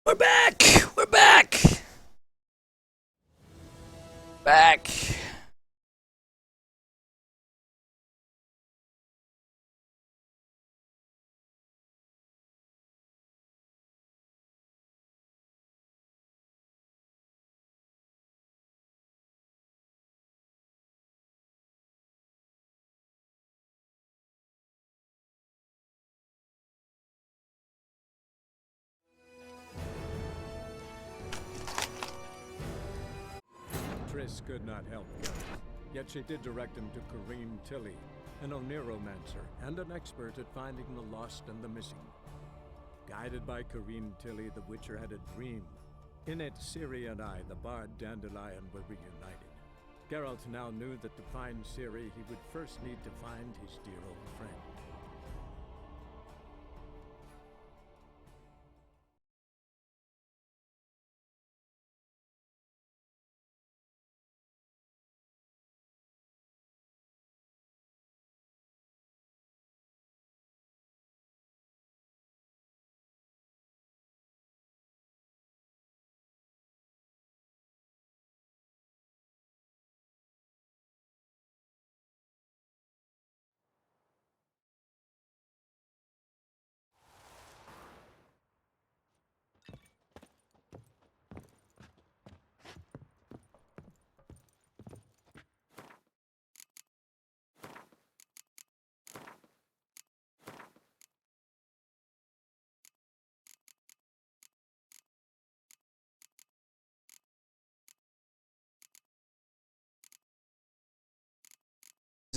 We're back! We're back! Back! Triss could not help Geralt, yet she did direct him to Kareem Tilly, an Oniromancer and an expert at finding the lost and the missing. Guided by Kareem Tilly, the Witcher had a dream. In it, Ciri and I, the bard Dandelion, were reunited. Geralt now knew that to find Ciri, he would first need to find his dear old friend.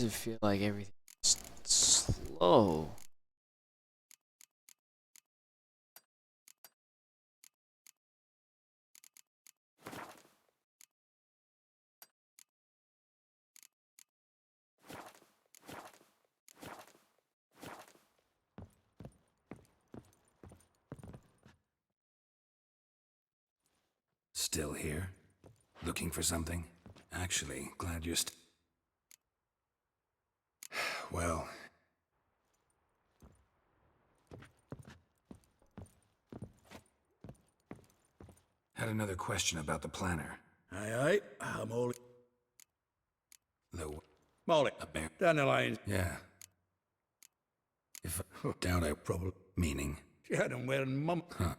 Does it feel like everything's slow? Still here? Looking for something? Actually, glad you're well... Had another question about the planner. Aye, I'm Molly. The... Molly. A bear. Dandelion. Yeah. If I doubt I... Probably. Meaning? She had him wearing mum. Huh.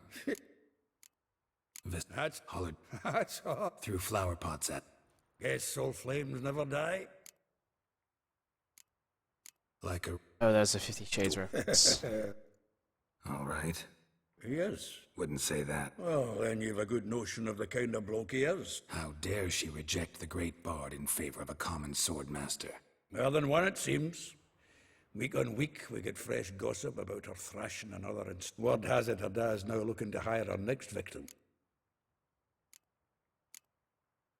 That's... Hollered That's all. through flower pots at... Guess soul flames never die. Like a... Oh, that's a 50 Shades reference. All right. Yes. Wouldn't say that. Well, then you've a good notion of the kind of bloke he is. How dare she reject the great bard in favor of a common swordmaster? Well, then one it seems. Week on week, we get fresh gossip about her thrashing another, and word has it her dad's now looking to hire her next victim.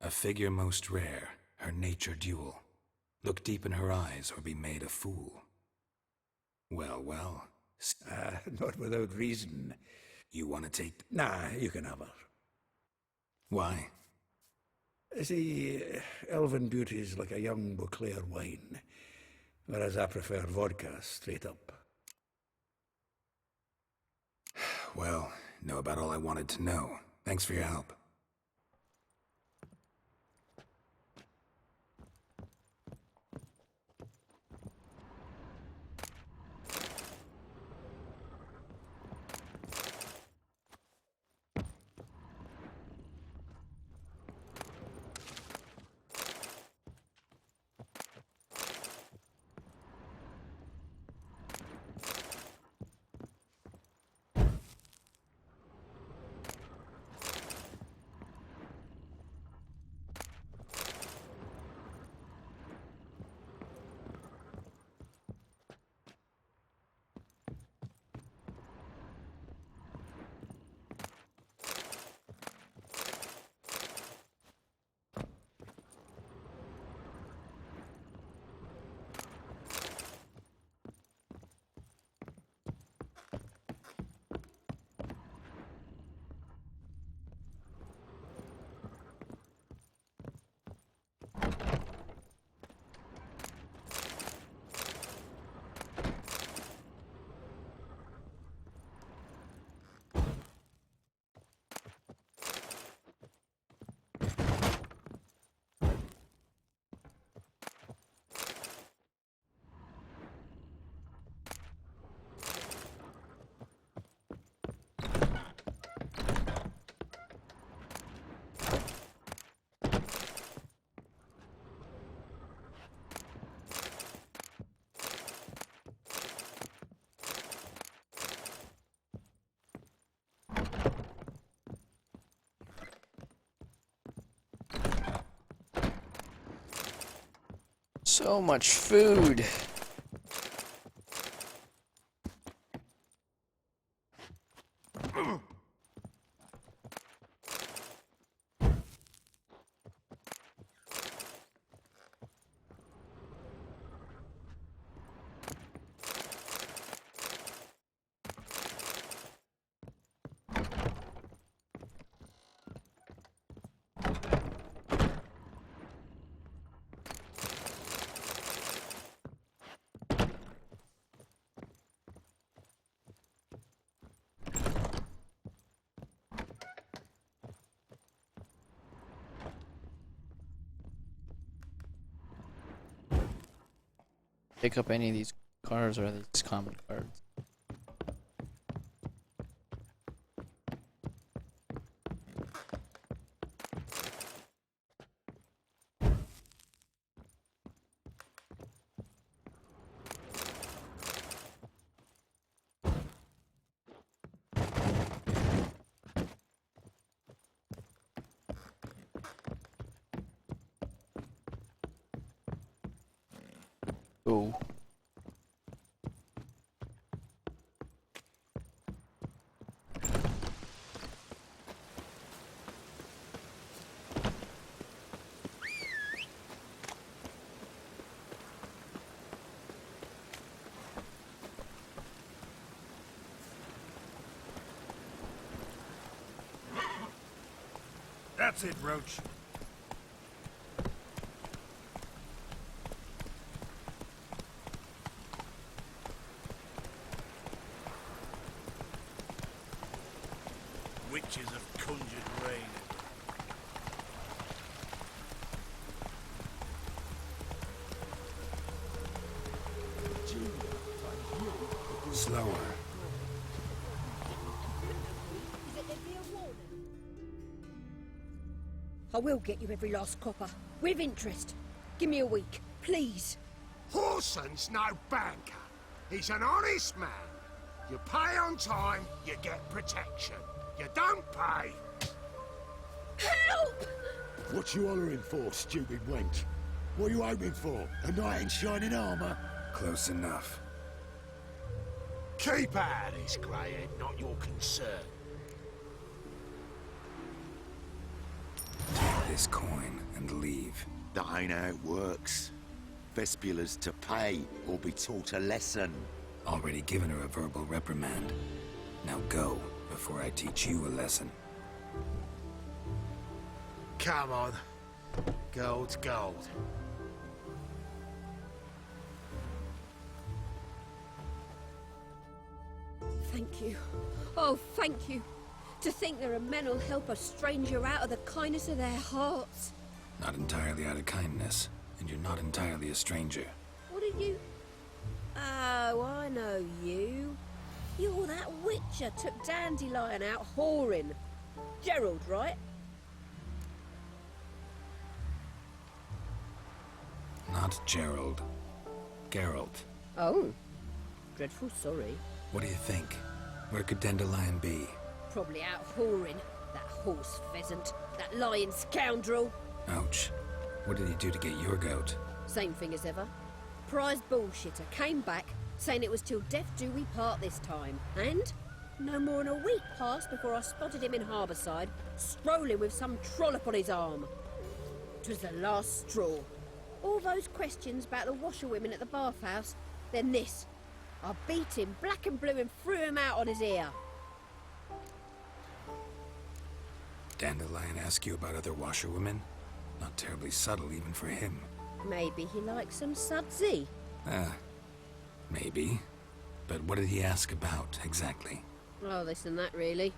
A figure most rare, her nature dual. Look deep in her eyes or be made a fool. Well, well. Not without reason. You want to take... Nah, you can have her. Why? See, elven beauty's like a young Beauclair wine, whereas I prefer vodka straight up. Well, know about all I wanted to know. Thanks for your help. So much food. Pick up any of these cards or these common cards. Oh. That's it, Roach. Witches have conjured rain. Slower. I will get you every last copper, with interest. Give me a week, please. Horson's no banker. He's an honest man. You pay on time, you get protection. You don't pay. Help! What you hollering for, stupid wench? What are you hoping for? A knight in shining armour? Close enough. Keep out of this, greyhead, not your concern. Take this coin and leave. That ain't how it works. Vespula's to pay or be taught a lesson. Already given her a verbal reprimand. Now go, before I teach you a lesson. Come on. Gold's gold. Thank you. Oh, thank you. To think there are men who'll help a stranger out of the kindness of their hearts. Not entirely out of kindness, and you're not entirely a stranger. What are you? Oh, I know you. You're that witcher took Dandelion out whoring. Gerald, right? Not Gerald. Geralt. Oh. Dreadful sorry. What do you think? Where could Dandelion be? Probably out whoring. That horse pheasant. That lying scoundrel. Ouch. What did he do to get your goat? Same thing as ever. Prize bullshitter came back, saying it was till death do we part this time. And no more than a week passed before I spotted him in Harbourside, strolling with some trollop on his arm. 'Twas the last straw. All those questions about the washerwomen at the bathhouse, then this. I beat him black and blue and threw him out on his ear. Dandelion ask you about other washerwomen? Not terribly subtle even for him. Maybe he likes some sudsy. Maybe. But what did he ask about, exactly? Oh, this and that, really.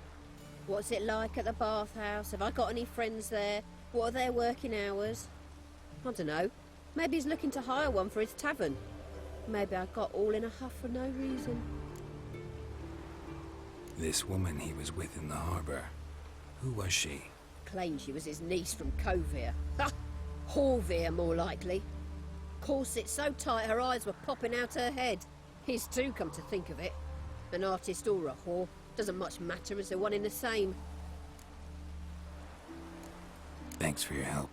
What's it like at the bathhouse? Have I got any friends there? What are their working hours? I don't know. Maybe he's looking to hire one for his tavern. Maybe I got all in a huff for no reason. This woman he was with in the harbor. Who was she? Claimed she was his niece from Kovir. Ha! Horvir, more likely. Corset so tight her eyes were popping out her head. His too, come to think of it. An artist or a whore. Doesn't much matter as they're one in the same. Thanks for your help.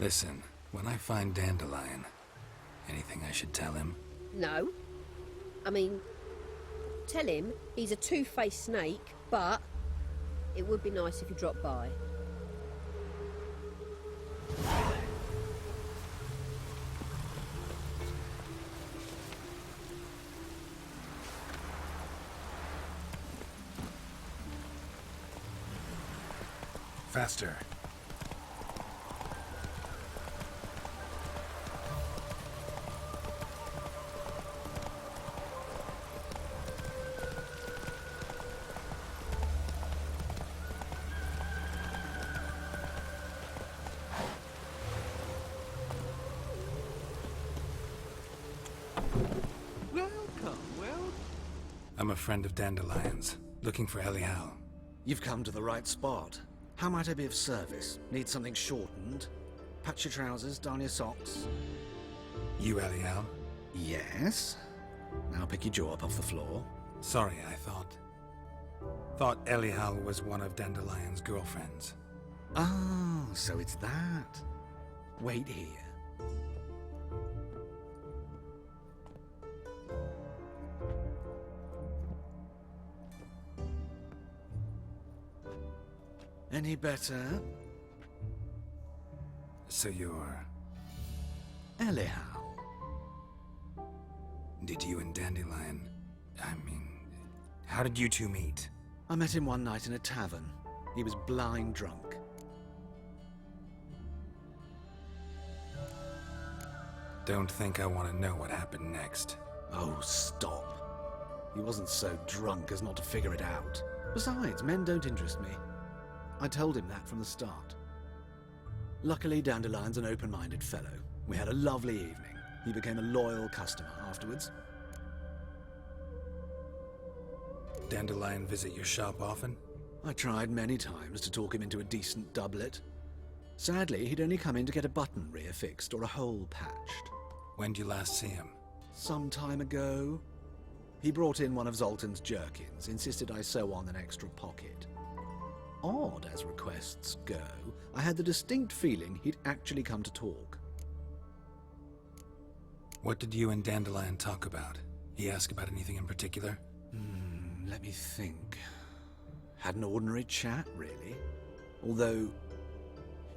Listen, when I find Dandelion, anything I should tell him? No. I mean, tell him he's a two-faced snake, but it would be nice if he dropped by. Faster. I'm a friend of Dandelion's, looking for Elial. You've come to the right spot. How might I be of service? Need something shortened? Patch your trousers, darn your socks. You Elial? Yes? Now pick your jaw up off the floor. Sorry, I thought Elial was one of Dandelion's girlfriends. Oh, so it's that. Wait here. Any better? So you're... Elial. Did you and Dandelion... how did you two meet? I met him one night in a tavern. He was blind drunk. Don't think I want to know what happened next. Oh, stop. He wasn't so drunk as not to figure it out. Besides, men don't interest me. I told him that from the start. Luckily, Dandelion's an open-minded fellow. We had a lovely evening. He became a loyal customer afterwards. Dandelion visit your shop often? I tried many times to talk him into a decent doublet. Sadly, he'd only come in to get a button reaffixed or a hole patched. When did you last see him? Some time ago. He brought in one of Zoltan's jerkins, insisted I sew on an extra pocket. Odd as requests go, I had the distinct feeling he'd actually come to talk. What did you and Dandelion talk about? He ask about anything in particular? Let me think. Had an ordinary chat, really. Although,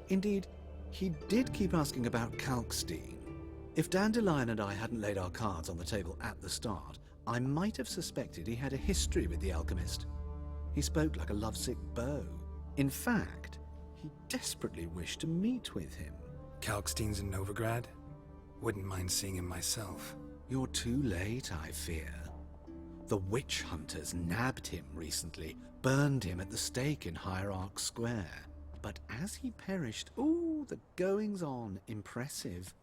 indeed, he did keep asking about Kalkstein. If Dandelion and I hadn't laid our cards on the table at the start, I might have suspected he had a history with the alchemist. He spoke like a lovesick beau. In fact, he desperately wished to meet with him. Kalkstein's in Novigrad? Wouldn't mind seeing him myself. You're too late, I fear. The witch hunters nabbed him recently, burned him at the stake in Hierarch Square. But as he perished, ooh, the goings-on, impressive.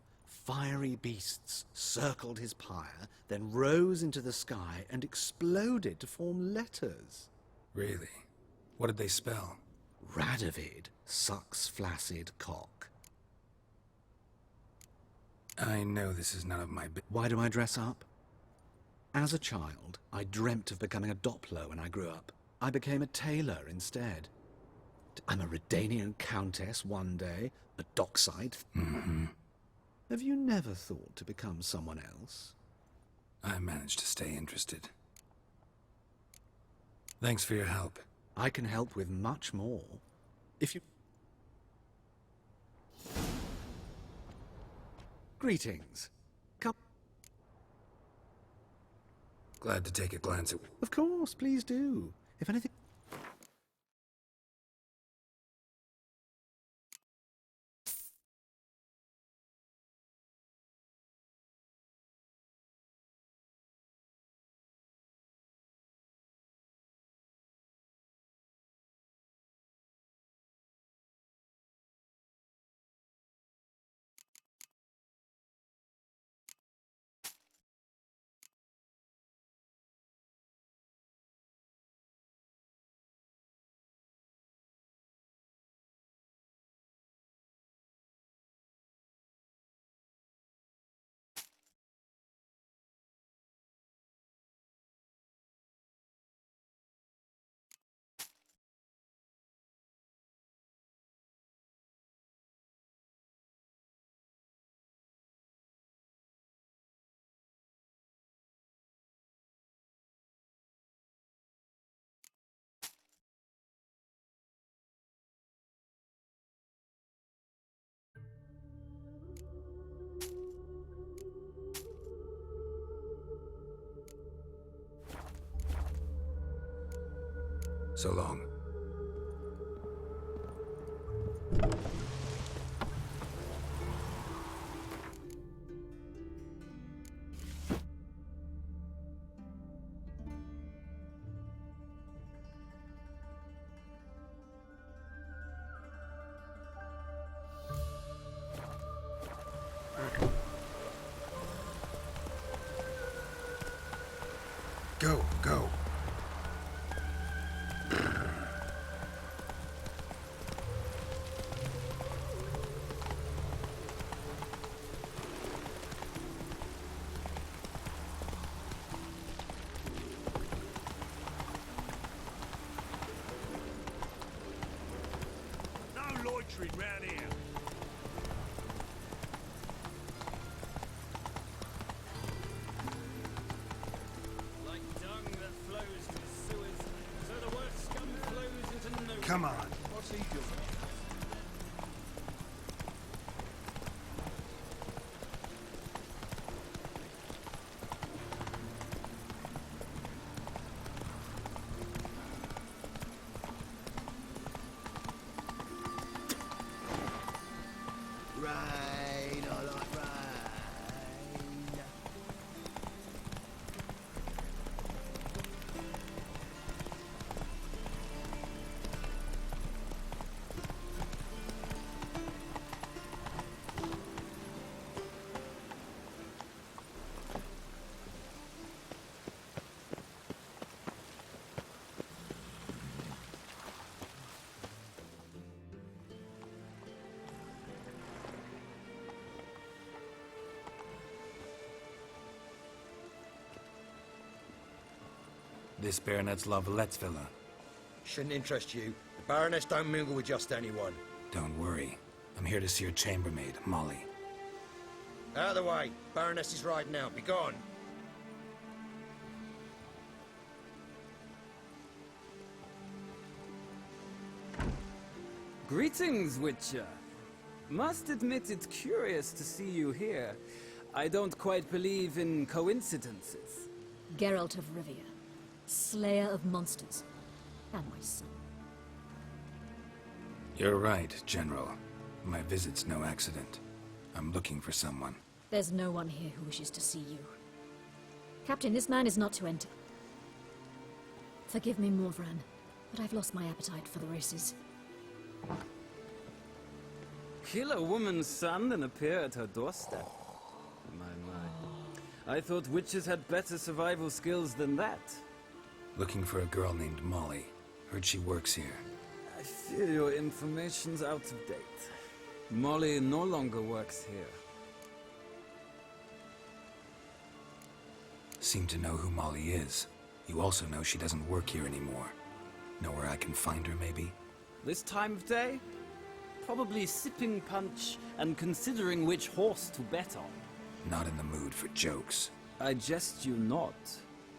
Fiery beasts circled his pyre, then rose into the sky and exploded to form letters. Really? What did they spell? Radovid sucks flaccid cock. I know this is none of my Why do I dress up? As a child, I dreamt of becoming a Doppler when I grew up. I became a tailor instead. I'm a Redanian countess one day, a dockside. Have you never thought to become someone else? I managed to stay interested. Thanks for your help. I can help with much more. If you... Greetings. Come... Glad to take a glance at... Of course, please do. If anything... So long. Go, go. No loitering round here. Like dung that flows to the sewers, so the worst scum flows into no. Come on. What's he doing? Rain, I like rain. This Baronet's La Vallette's villa. Shouldn't interest you. The Baroness don't mingle with just anyone. Don't worry. I'm here to see your chambermaid, Molly. Out of the way. Baroness is riding out. Be gone. Greetings, Witcher. Must admit it's curious to see you here. I don't quite believe in coincidences. Geralt of Rivia, slayer of monsters, and my son. You're right, General. My visit's no accident. I'm looking for someone. There's no one here who wishes to see you. Captain, this man is not to enter. Forgive me, Morvran, but I've lost my appetite for the races. Kill a woman's son and appear at her doorstep. My. I thought witches had better survival skills than that. Looking for a girl named Molly. Heard she works here. I fear your information's out of date. Molly no longer works here. Seem to know who Molly is. You also know she doesn't work here anymore. Know where I can find her, maybe? This time of day? Probably sipping punch and considering which horse to bet on. Not in the mood for jokes. I jest you not.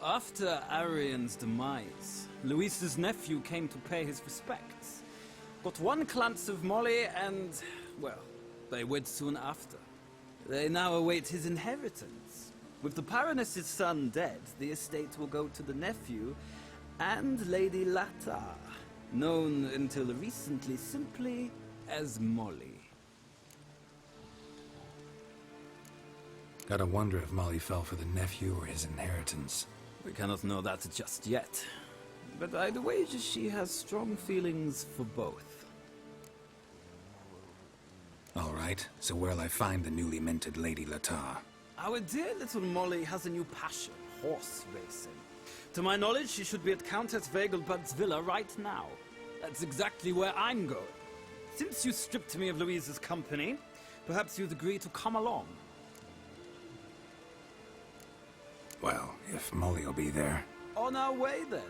After Arian's demise, Luis's nephew came to pay his respects. Got one glance of Molly and, well, they wed soon after. They now await his inheritance. With the Baroness's son dead, the estate will go to the nephew and Lady Lata, known until recently simply as Molly. Gotta wonder if Molly fell for the nephew or his inheritance. We cannot know that just yet, but I'd wager she has strong feelings for both. All right, so where'll I find the newly minted Lady Lata? Our dear little Molly has a new passion, horse racing. To my knowledge, she should be at Countess Vegelbud's villa right now. That's exactly where I'm going. Since you stripped me of Louise's company, perhaps you'd agree to come along. Well, if Molly will be there. On our way, then.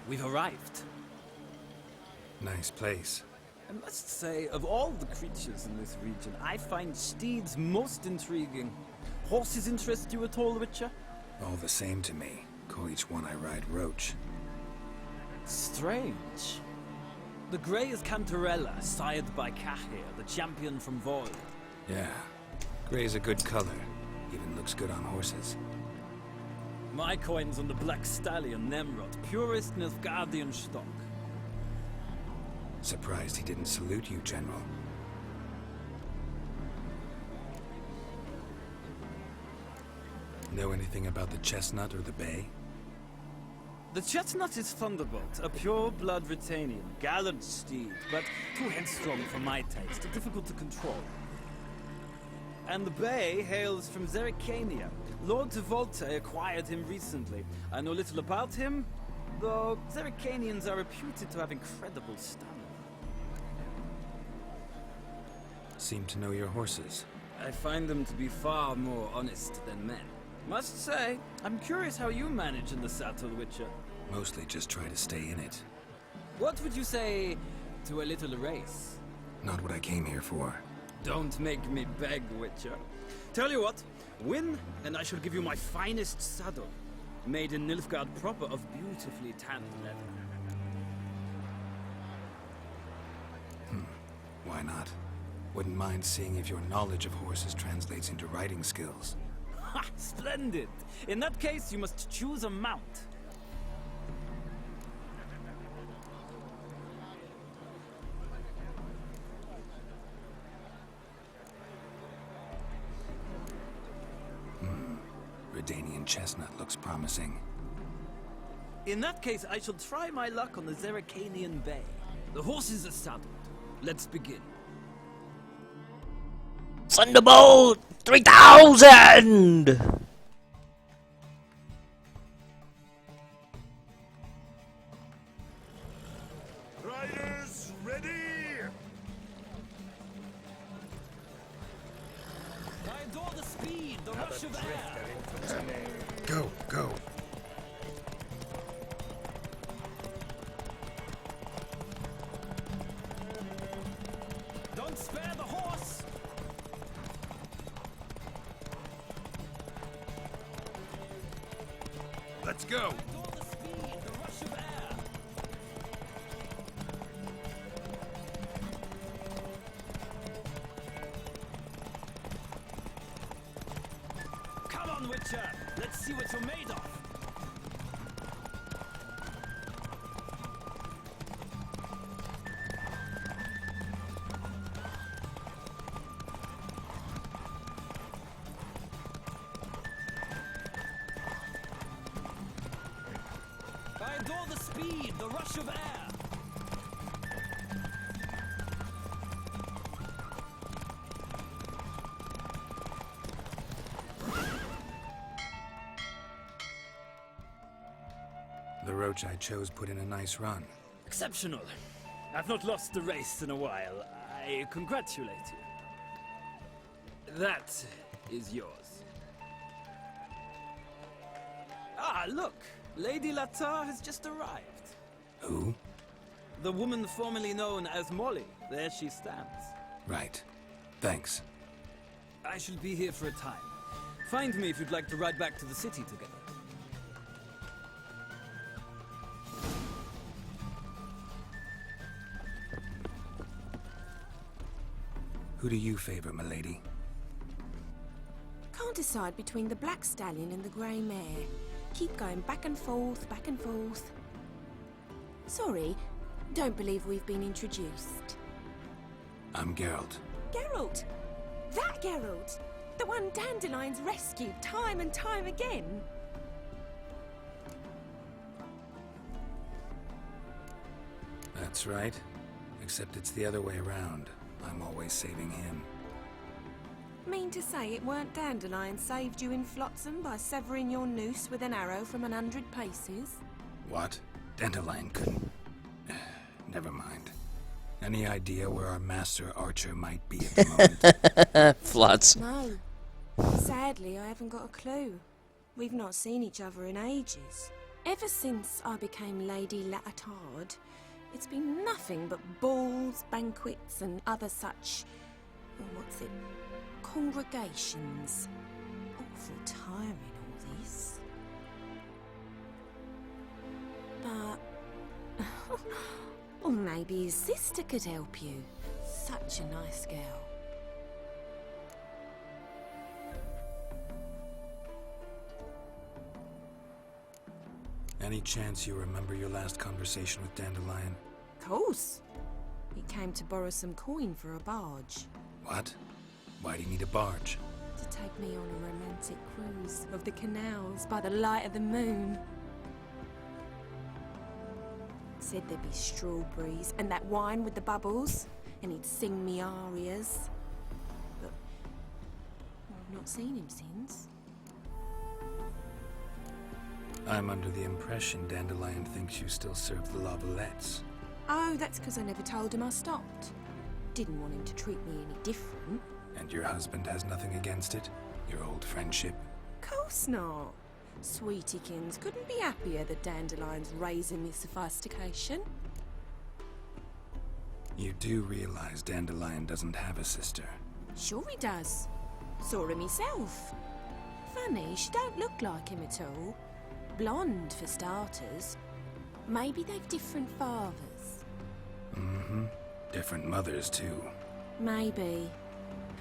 we've arrived. Nice place. I must say, of all the creatures in this region, I find steeds most intriguing. Horses interest you at all, Witcher? All the same to me. Call each one I ride Roach. Strange. The grey is Cantarella, sired by Cahir, the champion from Void. Yeah. Gray's a good color. Even looks good on horses. My coin's on the Black Stallion, Nemrod, purest Nilfgaardian stock. Surprised he didn't salute you, General. Know anything about the Chestnut or the Bay? The Chestnut is Thunderbolt, a pure-blood Retanian, gallant steed, but too headstrong for my taste, difficult to control. And the Bay hails from Zerrikania. Lord Tevolte acquired him recently. I know little about him, though Zerrikanians are reputed to have incredible stamina. Seem to know your horses. I find them to be far more honest than men. Must say, I'm curious how you manage in the saddle, Witcher. Mostly just try to stay in it. What would you say to a little race? Not what I came here for. Don't make me beg, Witcher. Tell you what, win, and I shall give you my finest saddle. Made in Nilfgaard proper of beautifully tanned leather. Why not? Wouldn't mind seeing if your knowledge of horses translates into riding skills. Ha! Splendid! In that case, you must choose a mount. Redanian Chestnut looks promising. In that case, I shall try my luck on the Zerrikanian Bay. The horses are saddled. Let's begin. Thunderbolt 3000! Riders, ready! I adore the speed, the rush of air. Go, go. Don't spare the horse! Let's go. Adore the speed, the rush of air. Come on, Witcher! Let's see what you're made of! I adore the speed, the rush of air! The Roach I chose put in a nice run. Exceptional. I've not lost the race in a while. I congratulate you. That is yours. Ah, look! Lady Latar has just arrived. Who? The woman formerly known as Molly. There she stands. Right. Thanks. I shall be here for a time. Find me if you'd like to ride back to the city together. Who do you favor, milady? Can't decide between the Black Stallion and the Grey Mare. Keep going back and forth, back and forth. Sorry, don't believe we've been introduced. I'm Geralt. Geralt! That Geralt! The one Dandelion's rescued time and time again! That's right. Except it's the other way around. I'm always saving him. Mean to say it weren't Dandelion saved you in Flotsam by severing your noose with an arrow from 100 paces? What? Dandelion couldn't... Never mind. Any idea where our master archer might be at the moment? Floods. No. Sadly, I haven't got a clue. We've not seen each other in ages. Ever since I became Lady Latard, it's been nothing but balls, banquets, and other such... congregations. Awful tiring, all this. But... or maybe his sister could help you. Such a nice girl. Any chance you remember your last conversation with Dandelion? Of course. He came to borrow some coin for a barge. What? Why do you need a barge? To take me on a romantic cruise of the canals by the light of the moon. Said there'd be strawberries and that wine with the bubbles, and he'd sing me arias. But I've not seen him since. I'm under the impression Dandelion thinks you still serve the Lavalettes. Oh, that's because I never told him I stopped. Didn't want him to treat me any different. And your husband has nothing against it? Your old friendship? Course not. Sweetykins couldn't be happier that Dandelion's raising me sophistication. You do realize Dandelion doesn't have a sister? Sure he does. Saw him himself. Funny, she don't look like him at all. Blonde, for starters. Maybe they've different fathers. Mm-hmm. Different mothers, too. Maybe.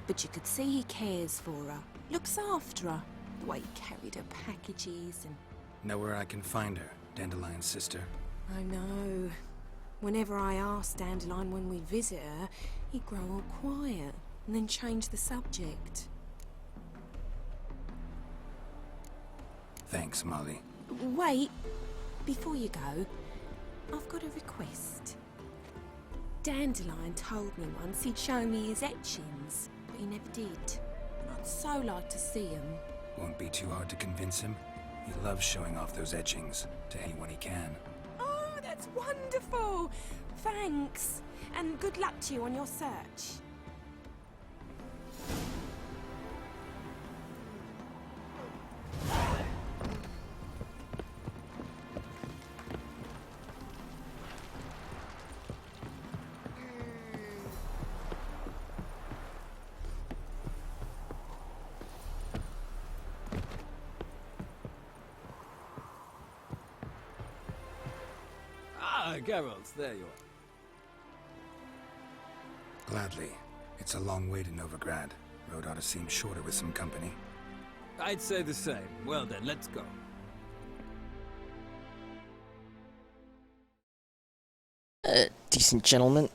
But you could see he cares for her. Looks after her. The way he carried her packages and... Know where I can find her, Dandelion's sister? I know. Whenever I asked Dandelion when we'd visit her, he'd grow all quiet and then change the subject. Thanks, Molly. Wait, before you go, I've got a request. Dandelion told me once he'd show me his etchings, but he never did. I'd so like to see them. Won't be too hard to convince him. He loves showing off those etchings to anyone he can. Oh, that's wonderful! Thanks, and good luck to you on your search. Ah, Geralt, there you are. Gladly. It's a long way to Novigrad. Road ought to seem shorter with some company. I'd say the same. Well then, let's go. Decent gentleman.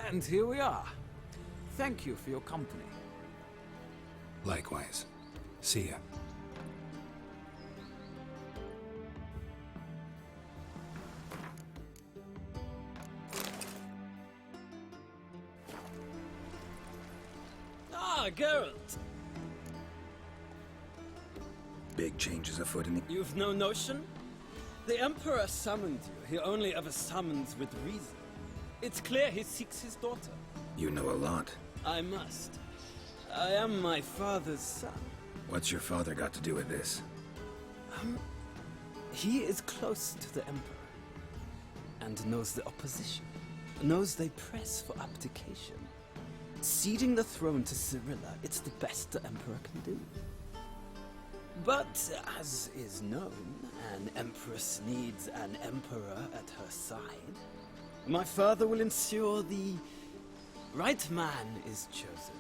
And here we are. Thank you for your company. Likewise. See ya. Ah, Geralt! Big changes afoot in the... You've no notion? The Emperor summoned you. He only ever summons with reason. It's clear he seeks his daughter. You know a lot. I must. I am my father's son. What's your father got to do with this? He is close to the Emperor. And knows the opposition. Knows they press for abdication. Ceding the throne to Cyrilla, it's the best the Emperor can do. But, as is known, an Empress needs an Emperor at her side. My father will ensure the right man is chosen.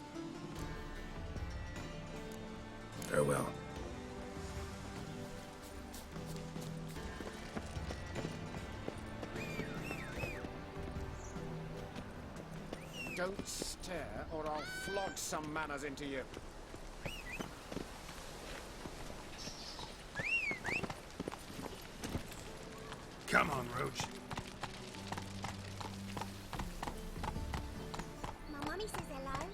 Farewell. Don't stare, or I'll flog some manners into you. Come on, Roach. My mummy says hello.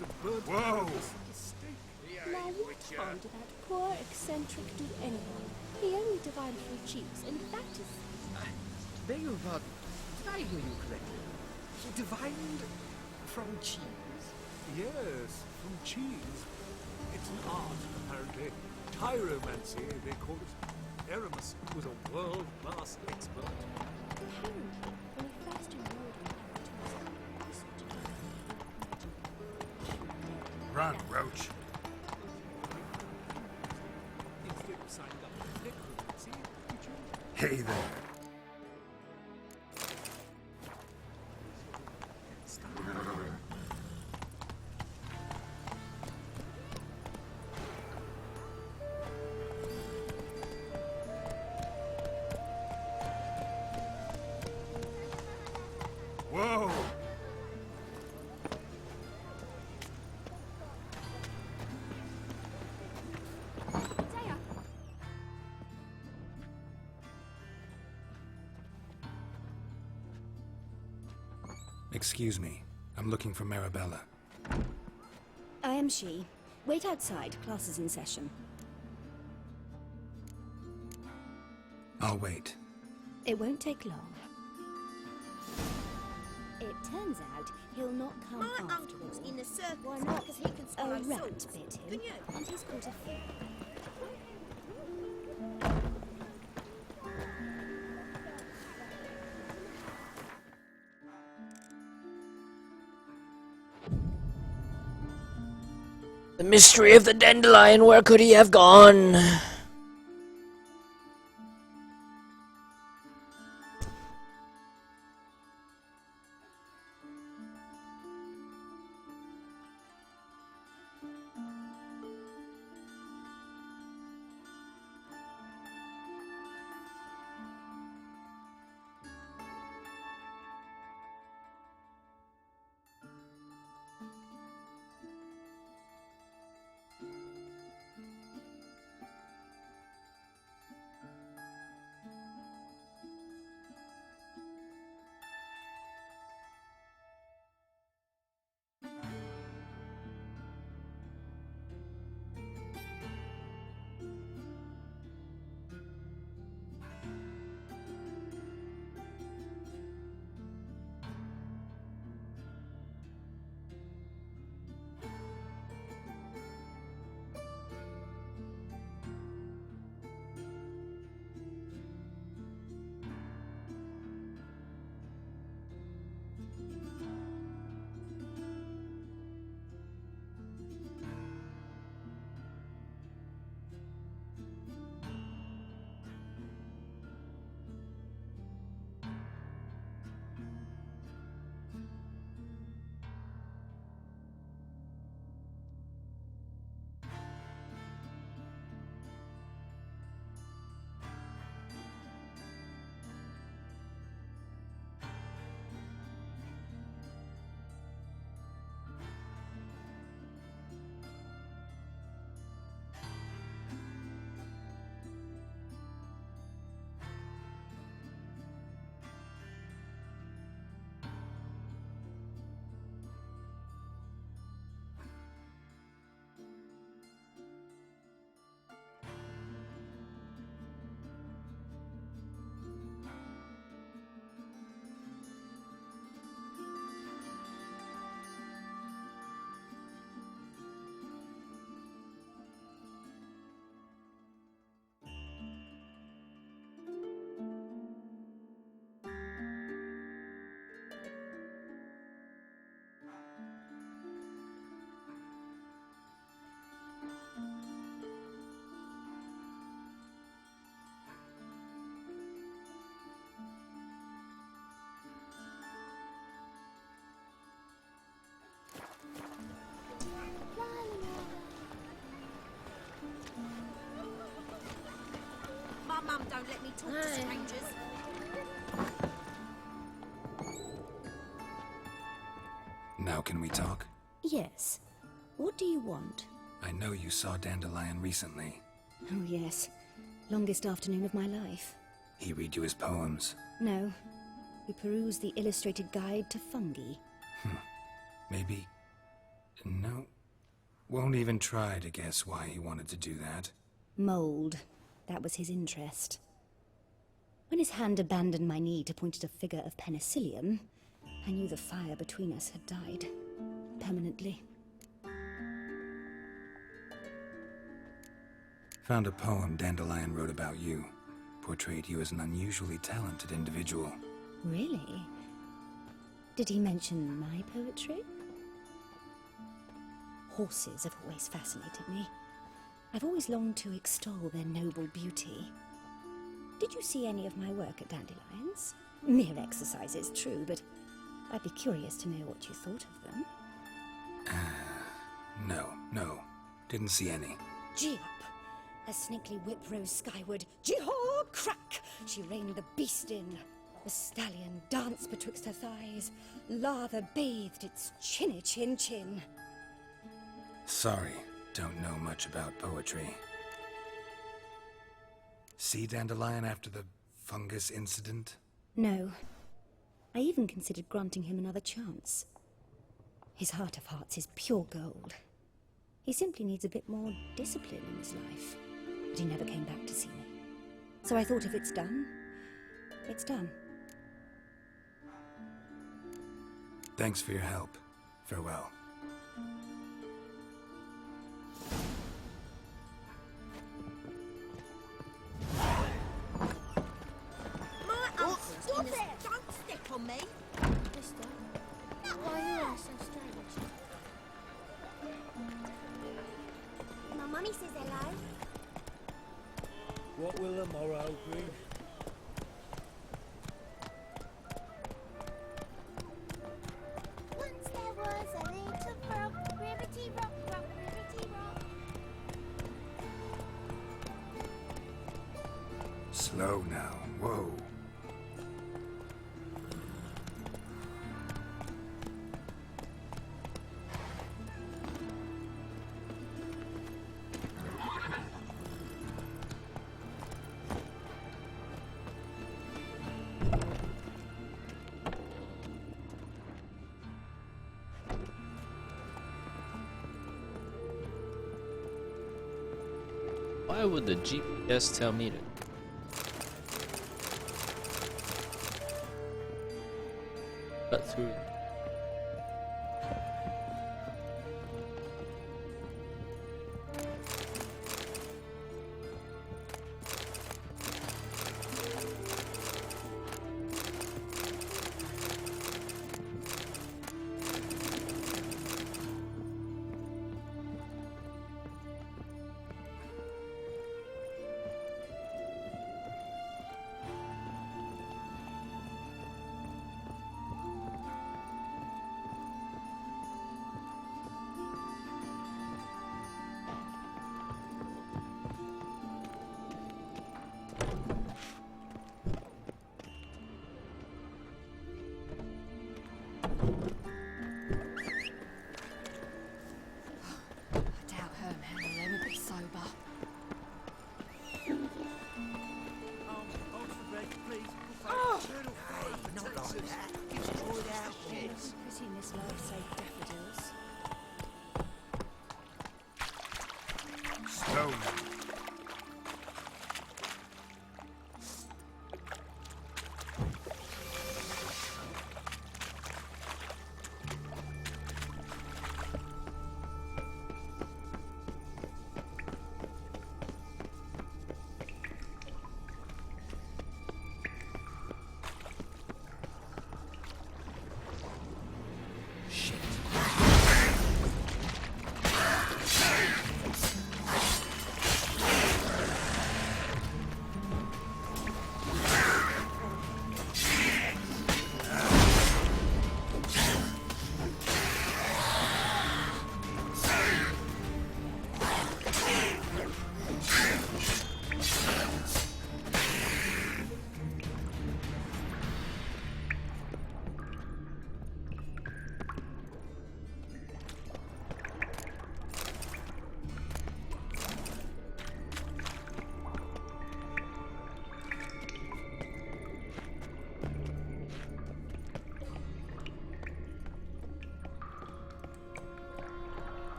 was a bird. Whoa! Now what harm did that poor eccentric do anyone? He only divined from cheese, and that is... Beg your pardon. Did I hear you correctly? He divined from cheese? Yes, from cheese. It's an art, apparently. Tyromancy, they call it. Aramis was a world-class expert. Apparently, when he first enrolled in Paratus, Run, Roach. Instead of signing up for necromancy, you chose Hey there. Whoa! Excuse me. I'm looking for Marabella. I am she. Wait outside. Class is in session. I'll wait. It won't take long. It turns out he'll not come My after uncle's all. in the circus Why not? because he can A swallow rat swords. bit him, Can you? and he's caught a fear. The mystery of the dandelion, where could he have gone? My mum don't let me talk to strangers. Now can we talk? Yes. What do you want? I know you saw Dandelion recently. Oh, yes. Longest afternoon of my life. He read you his poems. No. We perused the illustrated guide to fungi. Maybe... No. Won't even try to guess why he wanted to do that. Mold. That was his interest. When his hand abandoned my knee to point at a figure of penicillium, I knew the fire between us had died. Permanently. Found a poem Dandelion wrote about you. Portrayed you as an unusually talented individual. Really? Did he mention my poetry? Horses have always fascinated me. I've always longed to extol their noble beauty. Did you see any of my work at Dandelions? Mere exercises, true, but I'd be curious to know what you thought of them. No. Didn't see any. Gee up! A snaky whip rose skyward. Jee-haw! Crack! She reined the beast in. The stallion danced betwixt her thighs. Lather bathed its chinny chin. Sorry, don't know much about poetry. See Dandelion after the fungus incident? No. I even considered granting him another chance. His heart of hearts is pure gold. He simply needs a bit more discipline in his life. But he never came back to see me. So I thought if it's done, it's done. Thanks for your help. Farewell. Stop it! Don't step on me! Mister, why are you so strange? My mummy says hello. What will the morrow bring? Once there was a little frog, ribbity rock, rock, ribbity rock. Slow now. Whoa. Why would the GPS tell me to? Cut through.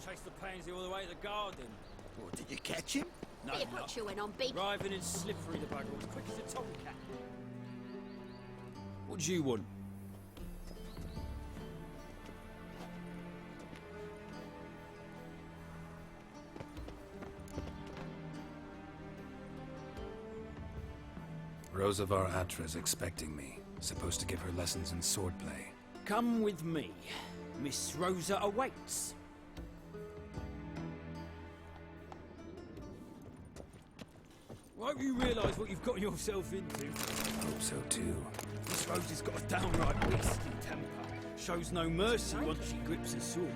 Chased the pansy all the way to the garden. What, did you catch him? No, Bit of no. what chewing on, big. Driving and slippery, the bugger, as quick as a tomcat. What do you want? Rosa var Atra's expecting me. Supposed to give her lessons in swordplay. Come with me. Miss Rosa awaits. Won't you realise what you've got yourself into? Hope so too. Miss Rosa's got a downright beastly temper. Shows no mercy once she grips a sword.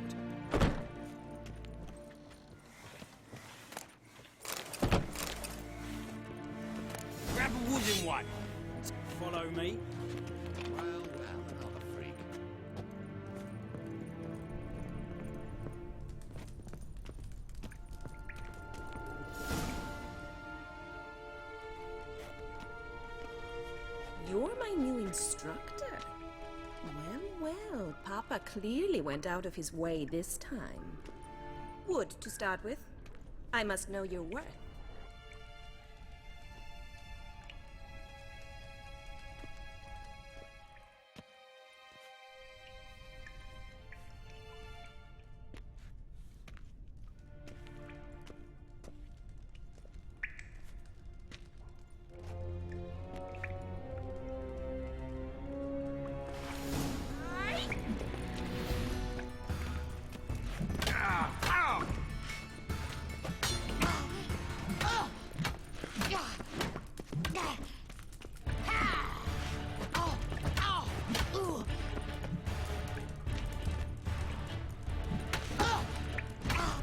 Grab a wooden one. Follow me. Well, another freak. You're my new instructor. Well, Papa clearly went out of his way this time. Wood, to start with. I must know your worth.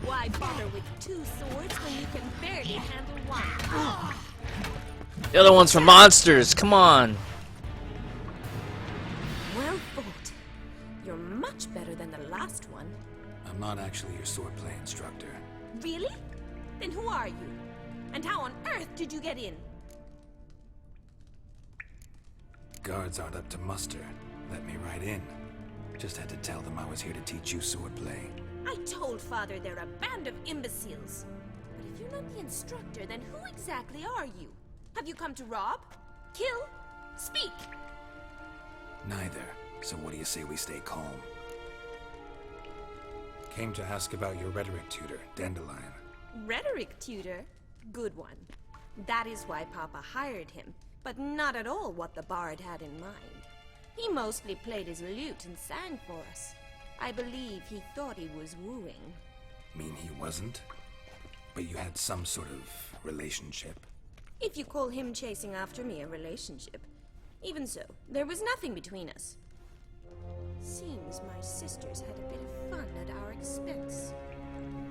Why bother with two swords when you can barely handle one? The other one's for monsters. Come on. Well fought. You're much better than the last one. I'm not actually your swordplay instructor. Really? Then who are you? And how on earth did you get in? Guards aren't up to muster. Let me right in. Just had to tell them I was here to teach you swordplay. I told Father they're a band of imbeciles. But if you're not the instructor, then who exactly are you? Have you come to rob? Kill? Speak! Neither. So what do you say we stay calm? Came to ask about your rhetoric tutor, Dandelion. Rhetoric tutor? Good one. That is why Papa hired him, but not at all what the bard had in mind. He mostly played his lute and sang for us. I believe he thought he was wooing. Mean he wasn't? But you had some sort of relationship? If you call him chasing after me a relationship. Even so, there was nothing between us. Seems my sisters had a bit of fun at our expense.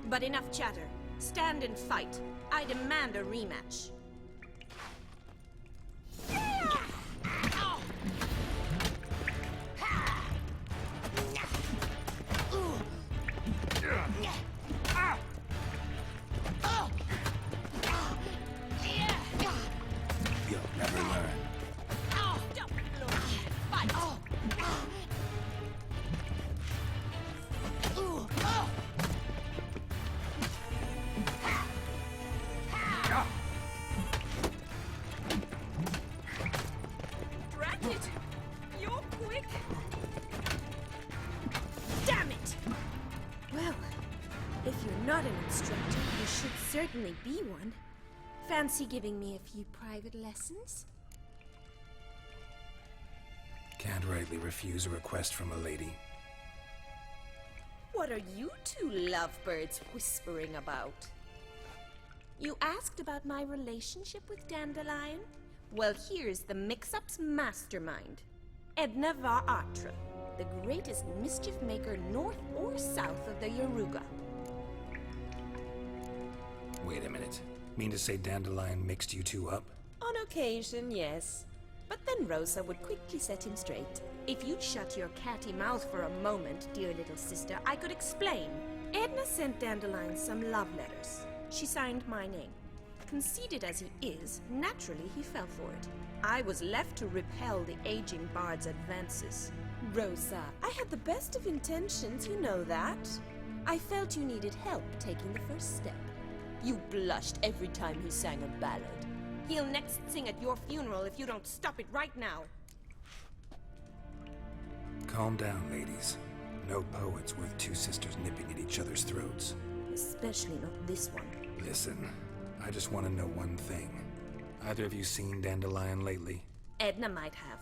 But enough chatter. Stand and fight. I demand a rematch. You'll never learn. Drat it! You're quick! Damn it! Well, if you're not an instructor, you should certainly be one. Fancy giving me a few private lessons? Can't rightly refuse a request from a lady. What are you two lovebirds whispering about? You asked about my relationship with Dandelion? Well, here's the mix-up's mastermind. Edna var Atra, the greatest mischief maker north or south of the Yaruga. Wait a minute. Mean to say Dandelion mixed you two up? On occasion, yes. But then Rosa would quickly set him straight. If you'd shut your catty mouth for a moment, dear little sister, I could explain. Edna sent Dandelion some love letters. She signed my name. Conceited as he is, naturally he fell for it. I was left to repel the aging bard's advances. Rosa, I had the best of intentions, you know that. I felt you needed help taking the first step. You blushed every time he sang a ballad. He'll next sing at your funeral if you don't stop it right now. Calm down, ladies. No poet's worth two sisters nipping at each other's throats. Especially not this one. Listen, I just want to know one thing. Either of you seen Dandelion lately? Edna might have.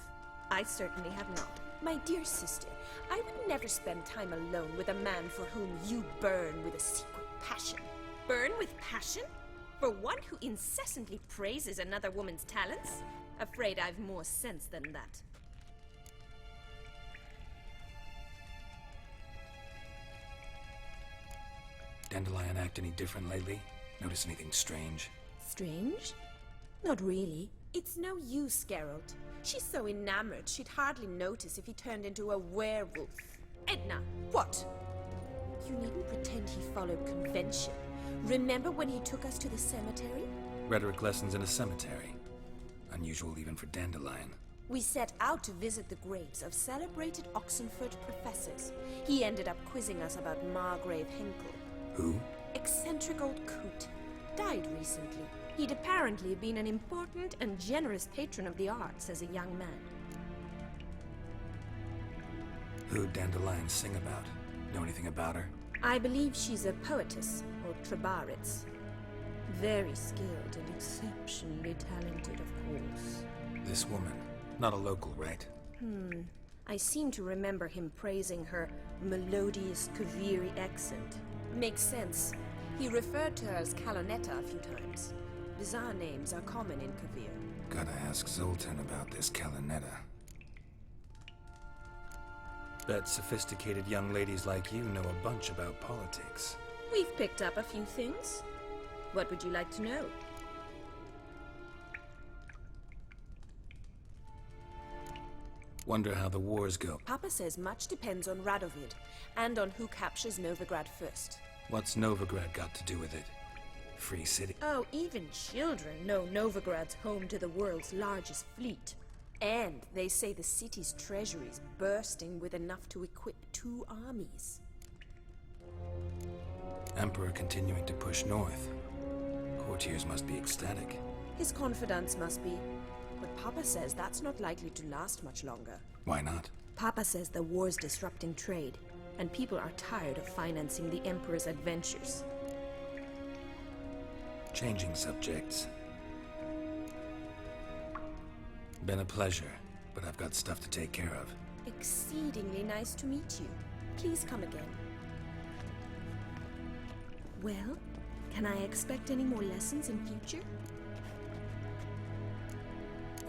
I certainly have not. My dear sister, I would never spend time alone with a man for whom you burn with a secret passion. Burn with passion? For one who incessantly praises another woman's talents? Afraid I've more sense than that. Dandelion act any different lately? Notice anything strange? Strange? Not really. It's no use, Geralt. She's so enamored she'd hardly notice if he turned into a werewolf. Edna, what? You needn't pretend he followed convention. Remember when he took us to the cemetery? Rhetoric lessons in a cemetery. Unusual even for Dandelion. We set out to visit the graves of celebrated Oxenford professors. He ended up quizzing us about Margrave Henkel. Who? Eccentric old coot. Died recently. He'd apparently been an important and generous patron of the arts as a young man. Who'd Dandelion sing about? Know anything about her? I believe she's a poetess, or Trebaritz. Very skilled and exceptionally talented, of course. This woman. Not a local, right? I seem to remember him praising her melodious Kaviri accent. Makes sense. He referred to her as Calonetta a few times. Bizarre names are common in Kavir. Gotta ask Zoltan about this Calonetta. Bet sophisticated young ladies like you know a bunch about politics. We've picked up a few things. What would you like to know? Wonder how the wars go. Papa says much depends on Radovid, and on who captures Novigrad first. What's Novigrad got to do with it? Free city. Oh, even children know Novigrad's home to the world's largest fleet. And they say the city's treasury's bursting with enough to equip 2 armies. Emperor continuing to push north. Courtiers must be ecstatic. His confidants must be. But Papa says that's not likely to last much longer. Why not? Papa says the war's disrupting trade, and people are tired of financing the Emperor's adventures. Changing subjects. Been a pleasure, but I've got stuff to take care of. Exceedingly nice to meet you. Please come again. Well, can I expect any more lessons in future?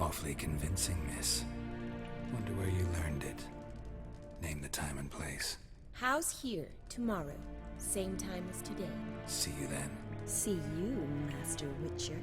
Awfully convincing, miss. Wonder where you learned it. Name the time and place. House here, tomorrow. Same time as today. See you then. See you, Master Witcher.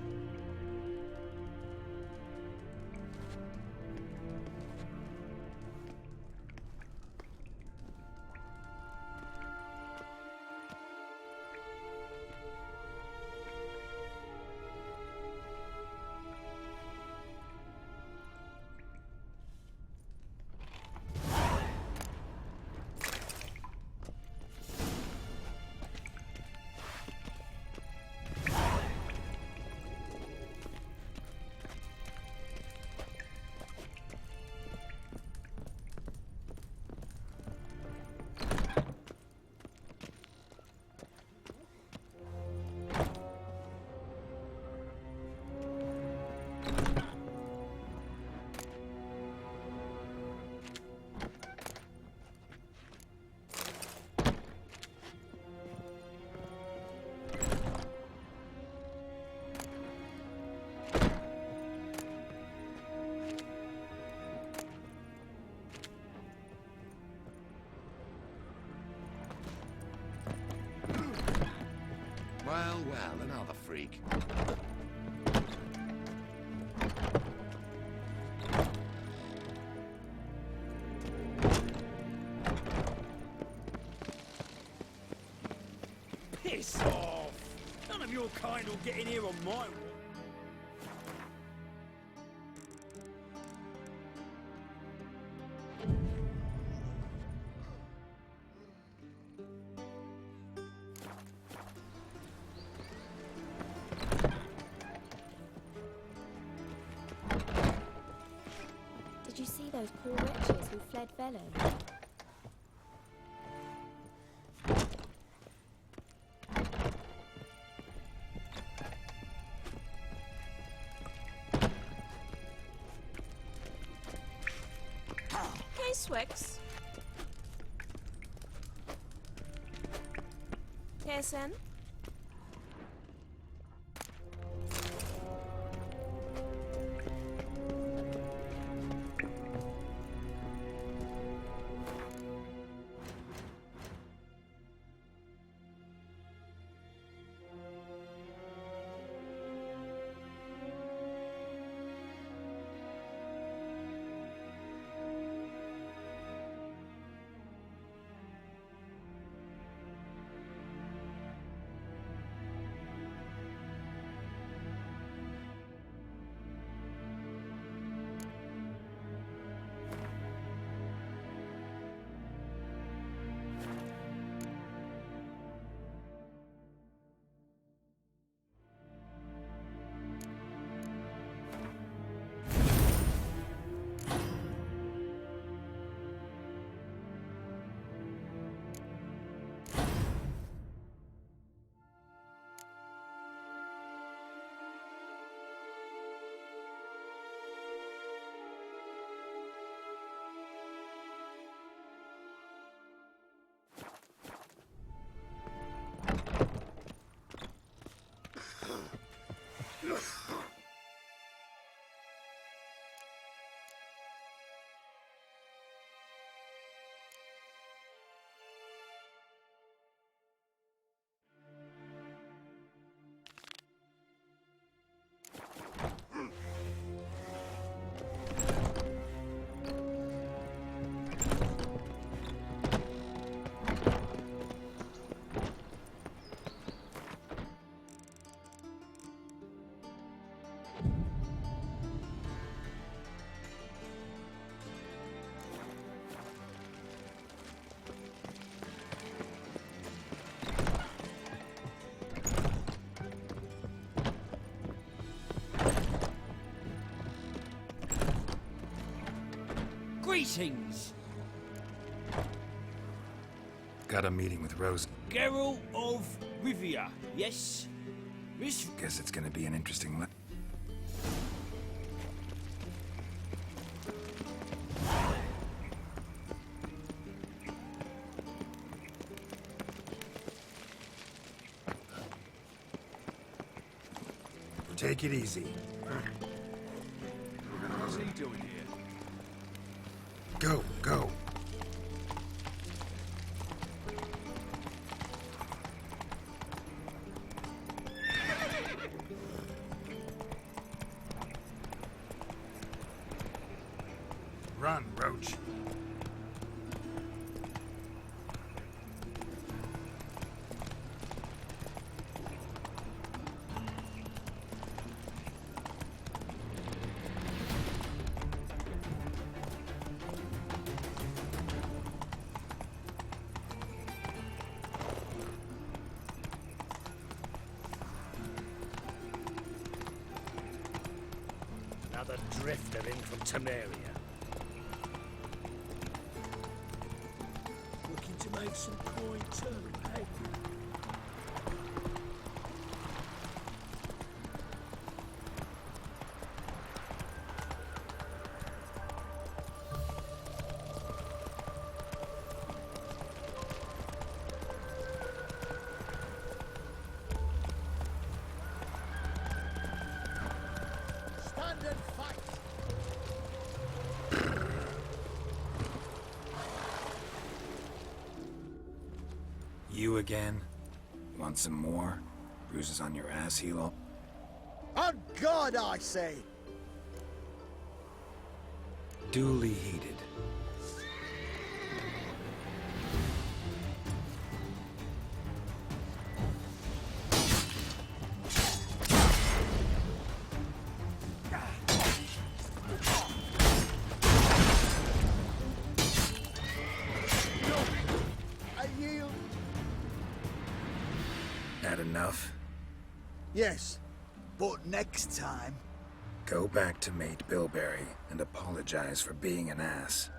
Well, another freak. Piss off! None of your kind will get in here on my watch. those poor wretches who fled Velen. Hey, Swix. Pearson? Greetings! Got a meeting with Rose. Geralt of Rivia, yes? Miss... Guess it's gonna be an interesting one. Take it easy. What's he doing here? Go, go. Run, Roach. Another drifter in from Temeria. Looking to make some coin too, eh? Stand and fight! You again? Want some more? Bruises on your ass, Hilo? On God, I say! Duly heated. I yield. That enough? Yes, but next time. Go back to Mate Bilberry and apologize for being an ass.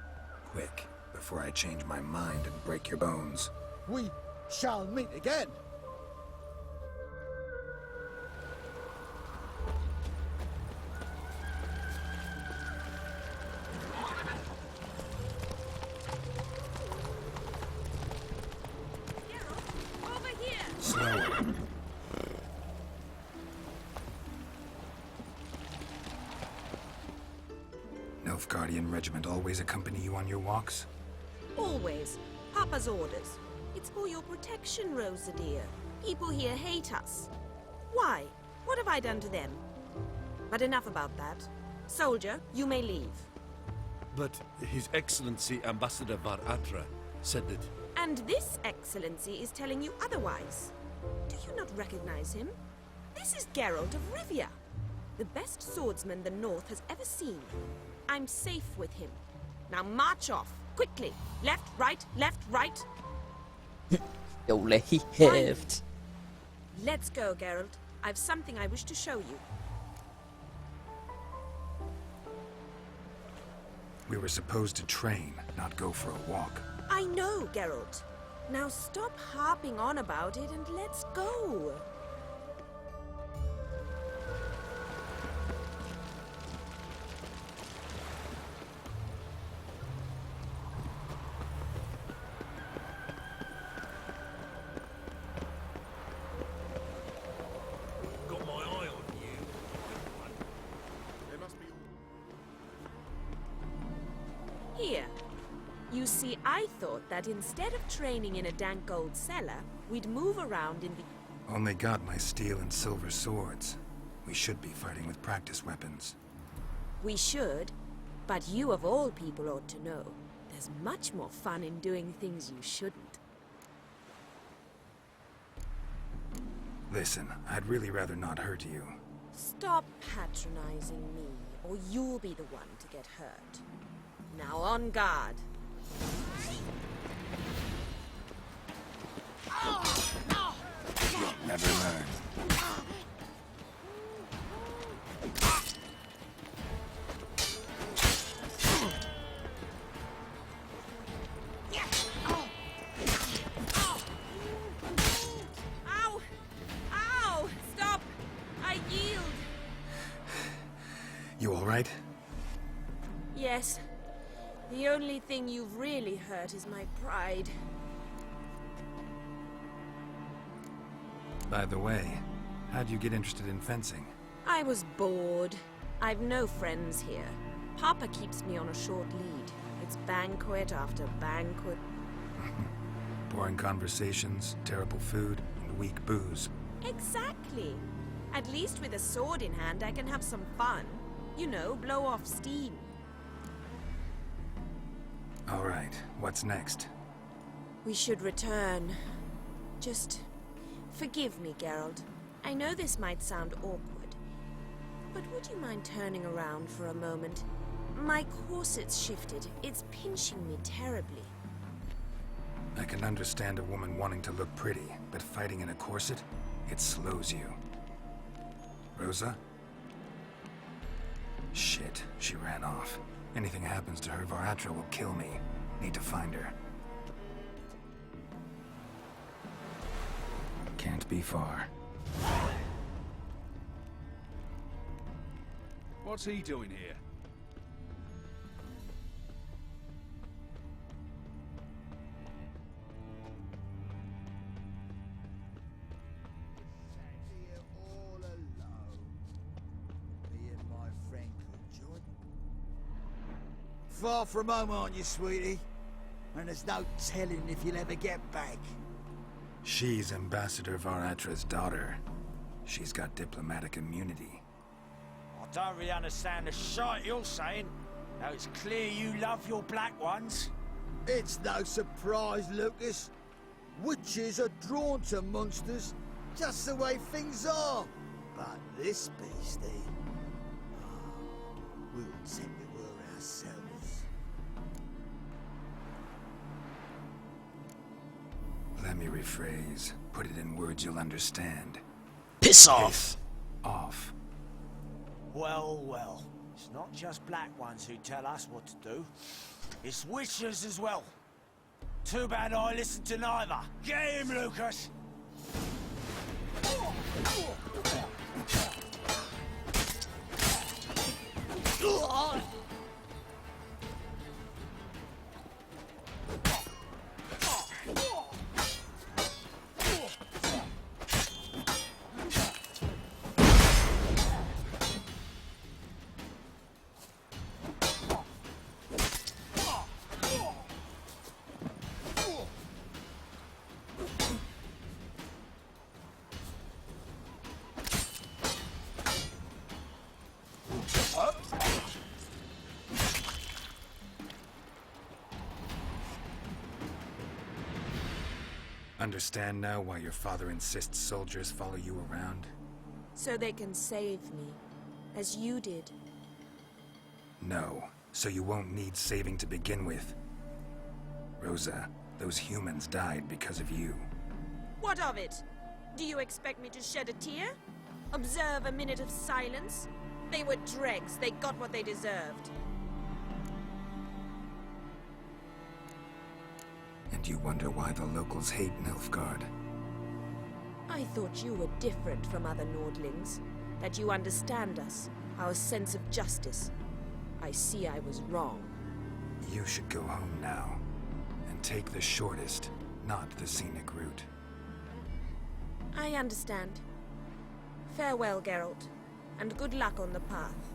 Quick, before I change my mind and break your bones. We shall meet again. Slower. Nilfgaardian regiment always accompany you on your walks? Always. Papa's orders. It's for your protection, Rosa dear. People here hate us. Why? What have I done to them? But enough about that. Soldier, you may leave. But His Excellency Ambassador Var Atra said that... And this excellency is telling you otherwise. Do you not recognize him? This is Geralt of Rivia, the best swordsman the North has ever seen. I'm safe with him. Now march off, quickly. Left, right, left, right. Ole he hävt. Let's go, Geralt. I've something I wish to show you. We were supposed to train, not go for a walk. I know, Geralt. Now stop harping on about it and let's go. Got my eye on you. There must be... Here. You see, I thought that instead of training in a dank old cellar, we'd move around in the... Only got my steel and silver swords. We should be fighting with practice weapons. We should, but you of all people ought to know. There's much more fun in doing things you shouldn't. Listen, I'd really rather not hurt you. Stop patronizing me, or you'll be the one to get hurt. Now on guard. Never learn. Ow! Ow! Stop! I yield! You all right? Yes. The only thing you've really hurt is my pride. By the way, how'd you get interested in fencing? I was bored. I've no friends here. Papa keeps me on a short lead. It's banquet after banquet. Boring conversations, terrible food, and weak booze. Exactly. At least with a sword in hand, I can have some fun. You know, blow off steam. All right, what's next? We should return. Just forgive me, Geralt. I know this might sound awkward, but would you mind turning around for a moment? My corset's shifted. It's pinching me terribly. I can understand a woman wanting to look pretty, but fighting in a corset, it slows you. Rosa? Shit, she ran off. Anything happens to her, Var Atra will kill me. Need to find her. Can't be far. What's he doing here? All alone. Me and my friend Jordan. Far from home, aren't you, sweetie? And there's no telling if you'll ever get back. She's Ambassador Var Atra's daughter. She's got diplomatic immunity. I don't really understand the shite you're saying. Now it's clear you love your black ones. It's no surprise, Lucas. Witches are drawn to monsters, just the way things are. But this beastie, we'll take the world ourselves. Let me rephrase. Put it in words you'll understand. Piss off! Piss off. Well, well. It's not just black ones who tell us what to do. It's witches as well. Too bad I listened to neither. Get him, Lucas! Understand now why your father insists soldiers follow you around? So they can save me, as you did. No, so you won't need saving to begin with. Rosa, those humans died because of you. What of it? Do you expect me to shed a tear? Observe a minute of silence? They were dregs. They got what they deserved. And you wonder why the locals hate Nilfgaard. I thought you were different from other Nordlings. That you understand us, our sense of justice. I see I was wrong. You should go home now. And take the shortest, not the scenic route. I understand. Farewell, Geralt, and good luck on the path.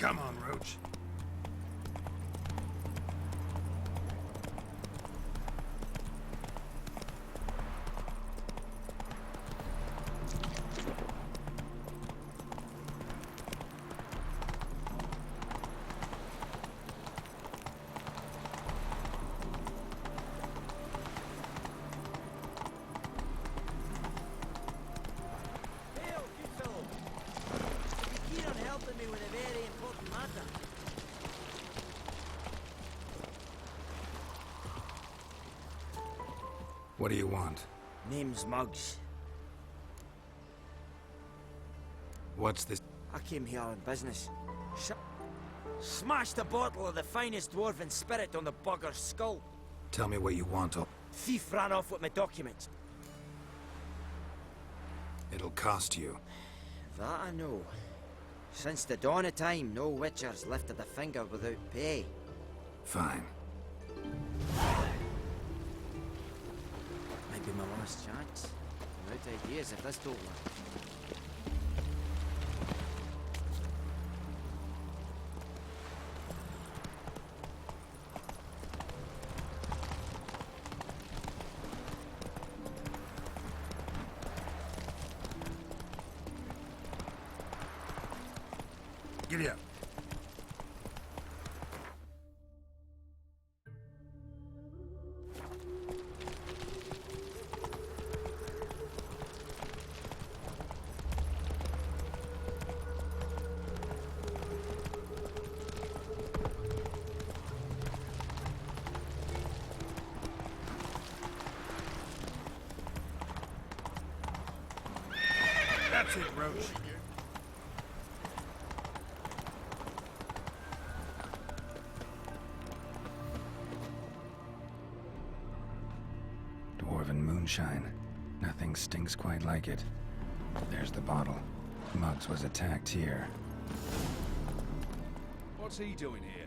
Come on, Roach. What do you want? Name's Muggs. What's this? I came here on business. Smashed a bottle of the finest dwarven spirit on the bugger's skull. Tell me what you want. Thief ran off with my documents. It'll cost you. That I know. Since the dawn of time, no witcher's lifted a finger without pay. Fine. Might be my last chance. I'm out of ideas if this don't work. Giddy up. That's it, Roach. Dwarven moonshine. Nothing stinks quite like it. There's the bottle. Muggs was attacked here. What's he doing here?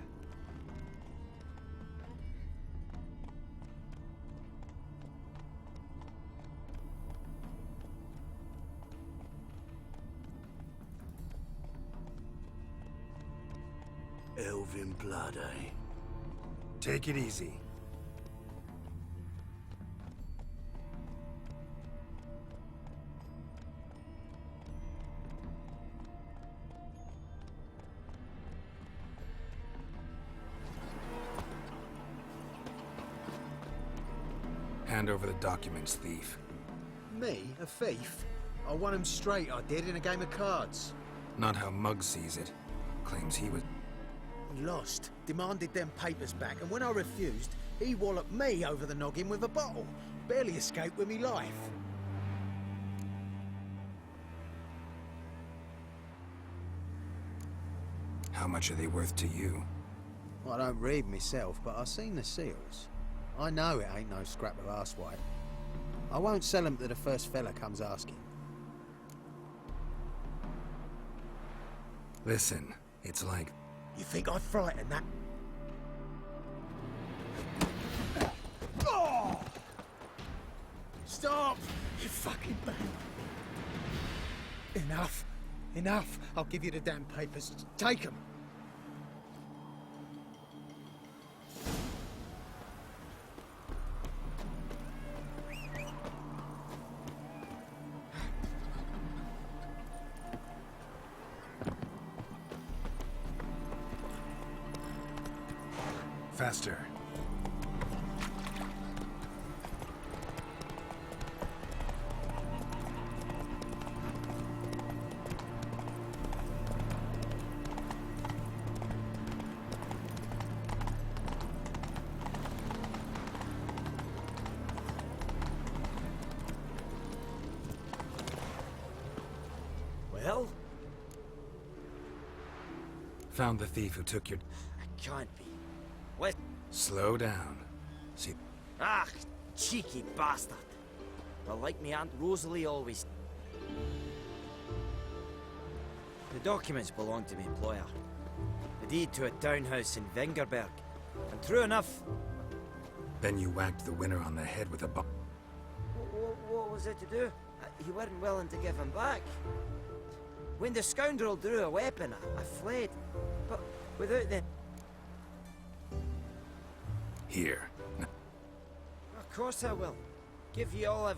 Elven blood, eh? Take it easy. Hand over the documents, thief. Me? A thief? I won him straight, I did, in a game of cards. Not how Muggs sees it. Claims he was... He lost, demanded them papers back, and when I refused, he walloped me over the noggin with a bottle. Barely escaped with me life. How much are they worth to you? I don't read myself, but I seen the seals. I know it ain't no scrap of arsewipe. I won't sell 'em to the first fella comes asking. Listen, it's like... You think I'd frighten that? Stop! You fucking bad. Enough. Enough. I'll give you the damn papers. Take 'em. Faster. Well? Found the thief who took your... I can't be. What? Slow down. See... Ah, cheeky bastard. Well, like me Aunt Rosalie always... The documents belong to my employer. The deed to a townhouse in Vengerberg. And true enough... Then you whacked the winner on the head with a bomb. What was it to do? You weren't willing to give him back. When the scoundrel drew a weapon, I fled. But without the... Here. Of course I will. Give you all I've...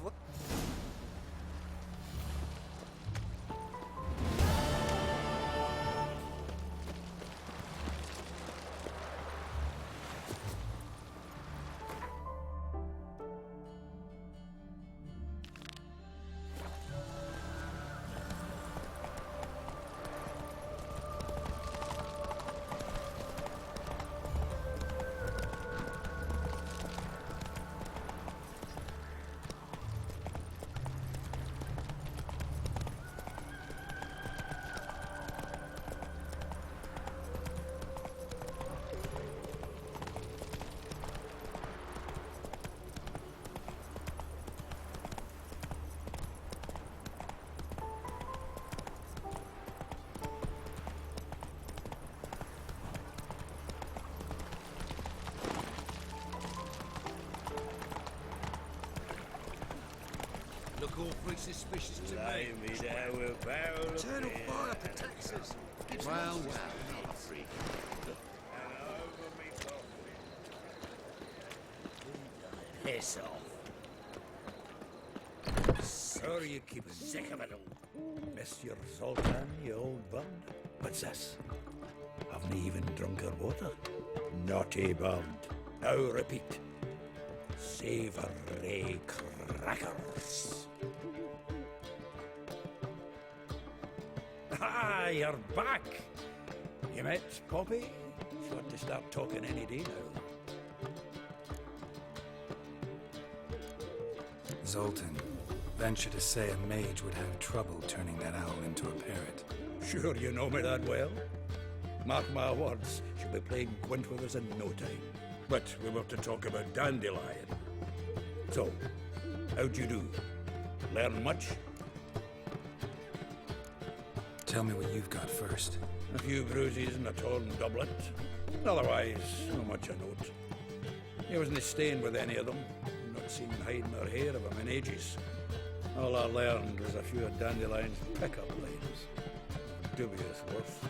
Look awfully suspicious to me. Eternal fire protects us. Well, not freak. Piss off. Sorry you keep sick of it all. Monsieur Zoltan, you old bird. What's this? Haven't even drunk her water? Naughty bird. Now repeat. Savoury crackers. Ah, you're back. You met Poppy? She ought to start talking any day now. Zoltan, venture to say a mage would have trouble turning that owl into a parrot. Sure you know me that well. Mark my words, she'll be playing Gwent with us in no time. But we were to talk about Dandelion. So, how'd you do? Learn much? Tell me what you've got first. A few bruises and a torn doublet. Otherwise, not much a note. He wasn't staying with any of them. Not seen hiding or hair of him in ages. All I learned was a few of Dandelion's pickup lines. Dubious worth.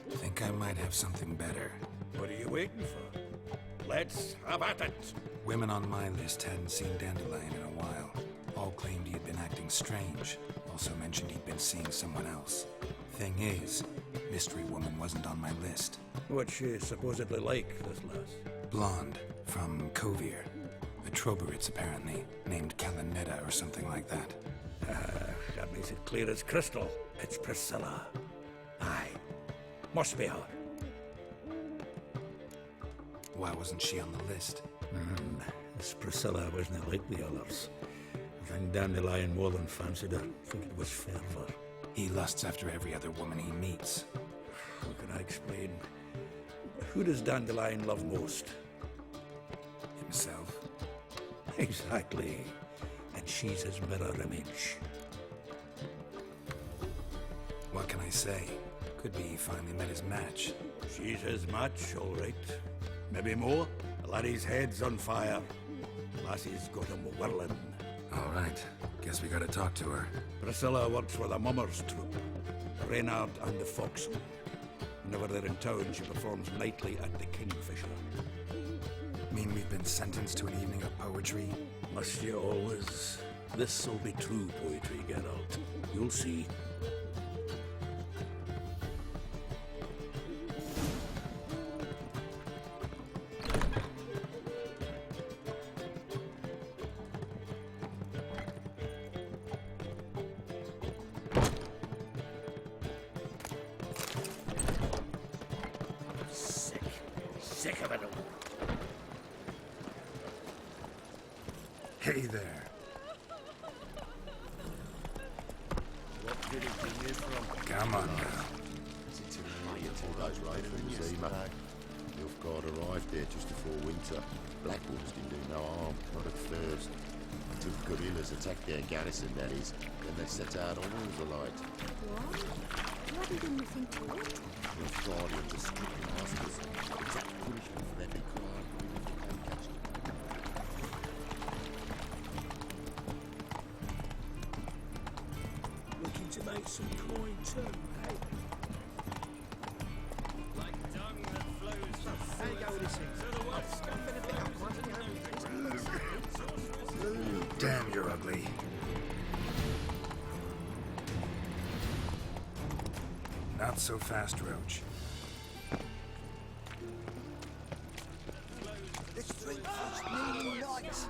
Think I might have something better. What are you waiting for? Let's have at it! Women on my list hadn't seen Dandelion in a while. All claimed he had been acting strange. Also mentioned he'd been seeing someone else. Thing is, Mystery Woman wasn't on my list. What's she supposedly like, this lass? Blonde, from Kovir. A Troberitz, apparently, named Kalanetta or something like that. That makes it clear as crystal. It's Priscilla. Aye. Must be her. Why wasn't she on the list? This Priscilla wasn't like the others. I think Dandelion more than fancied her. I think it was fervour. He lusts after every other woman he meets. What can I explain? Who does Dandelion love most? Himself. Exactly. And she's his mirror image. What can I say? Could be he finally met his match. She's his match, all right. Maybe more. The laddie's head's on fire. Lassie's got him whirling. All right. Guess we gotta talk to her. Priscilla works with a mummers troupe. Reynard and the Foxen. Whenever they're in town, she performs nightly at the Kingfisher. Mean we've been sentenced to an evening of poetry? Must you always? This'll be true poetry, Geralt. You'll see. Sick of it all. Hey there. What village are you from? Come on now. Is it too late for those rifles, Ema? Nilfgaard arrived there just before winter. Black Wolves didn't do no harm, not at first. Until guerrillas attacked their garrison, that is. Then they set out on all the light. What? You haven't done anything to it? Nilfgaardians are strict masters. Exact punishment for every crime, even if they don't catch them. Looking to make some coin too, eh? Like dung that flows from How you go with this thing? Damn, you're ugly. Not so fast, Roach. This drink is nearly nice.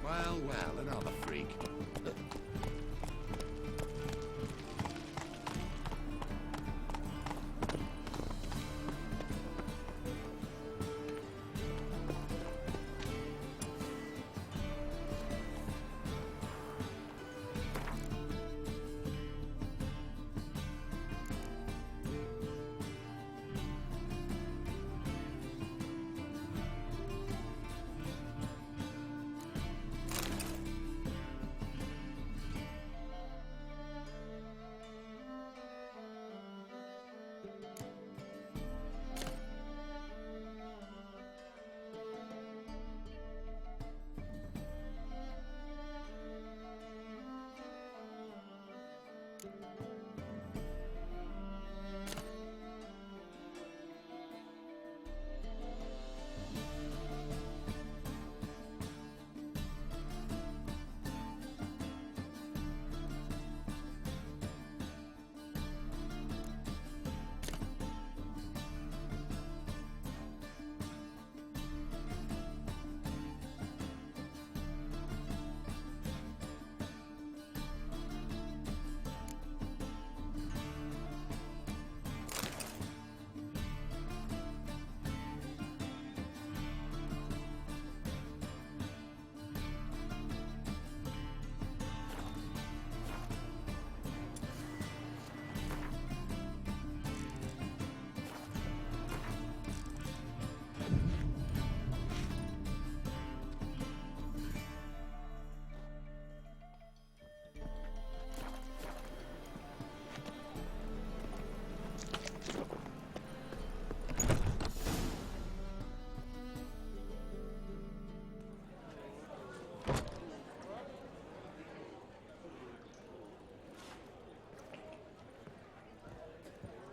Well, well, another freak.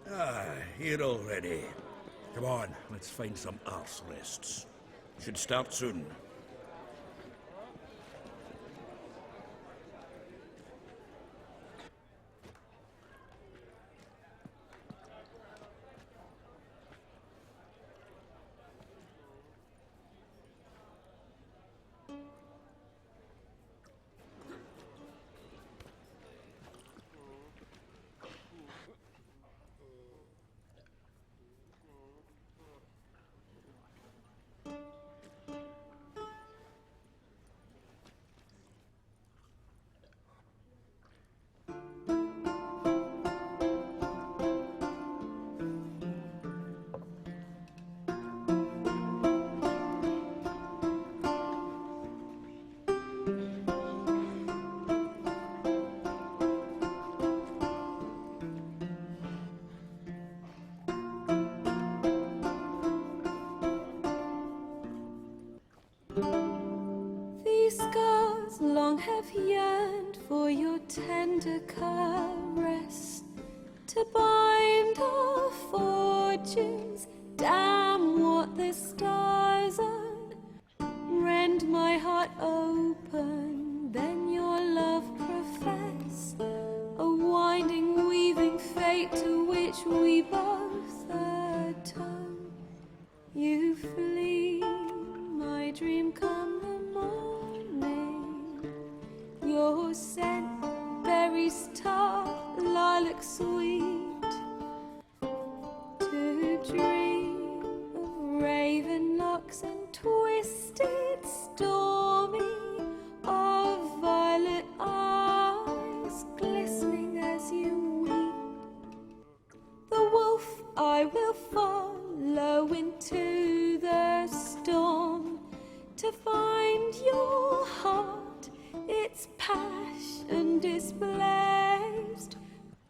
Ah, here already. Come on, let's find some arse rests. Should start soon. These scars long have yearned for your tender caress, to bind our fortunes. Damn what the stars own. Rend my heart open, then your love profess, a winding, weaving fate to which we both atone. You flee, my dream come the morning. Your scent, berries tart, lilac sweet. To dream of raven locks and twisted, stormy, of violet eyes glistening as you weep. The wolf I will follow into the storm, to find your heart, its passion displaced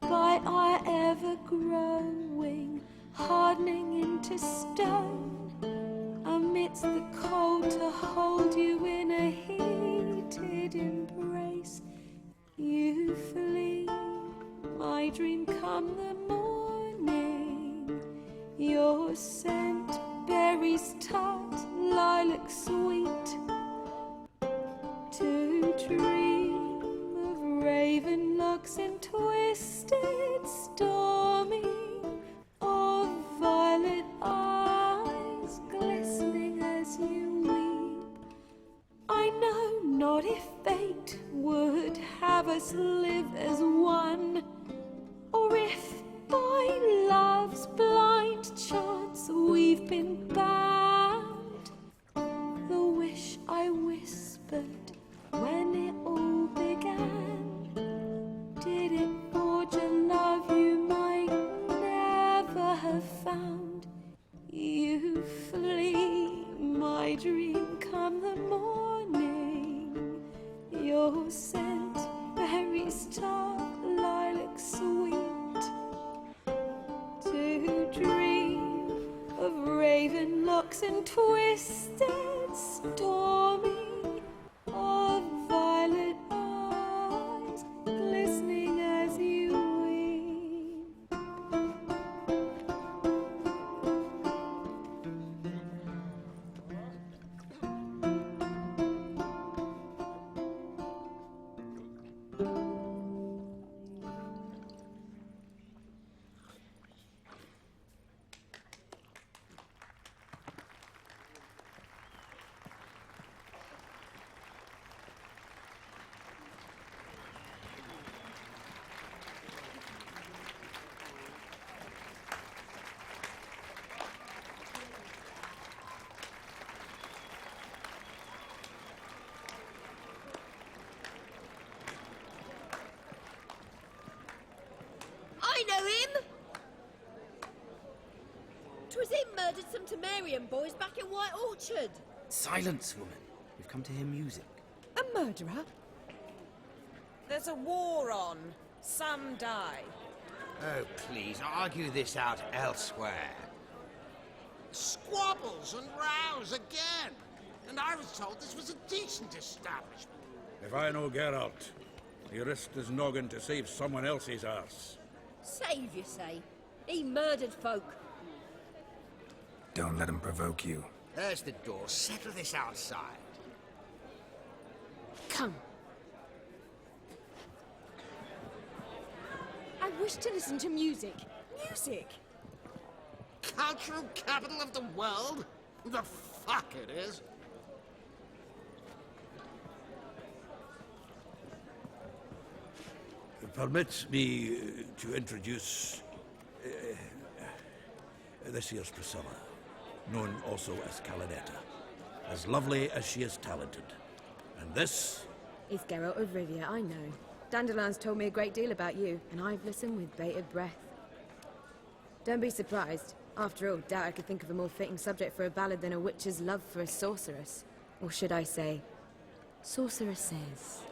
by our ever-growing, hardening into stone, amidst the cold to hold you in a heated embrace. You flee, my dream come the morning. Your scent, berries tart, lilac sweet. To dream of raven locks and twisted, stormy, of violet eyes. been bound. The wish I whispered when it all began. Did it forge a love you might never have found? You flee my dream come the morning. Your scent, berries tart, lilac sweet. To dream of raven locks and twisted stormy, of violet eyes glistening as you weep. I know him! 'Twas him murdered some Temerian boys back in White Orchard. Silence, woman. We've come to hear music. A murderer? There's a war on. Some die. Oh, please, argue this out elsewhere. Squabbles and rows again. And I was told this was a decent establishment. If I know Geralt, he risked his noggin to save someone else's arse. Save, you say? He murdered folk. Don't let him provoke you. There's the door. Settle this outside. Come. I wish to listen to music. Music! Cultural capital of the world? The fuck it is. Permit me to introduce this here's Priscilla, known also as Calinetta, as lovely as she is talented. And this is Geralt of Rivia, I know. Dandelion's told me a great deal about you, and I've listened with bated breath. Don't be surprised. After all, doubt I could think of a more fitting subject for a ballad than a witch's love for a sorceress. Or should I say, sorceresses.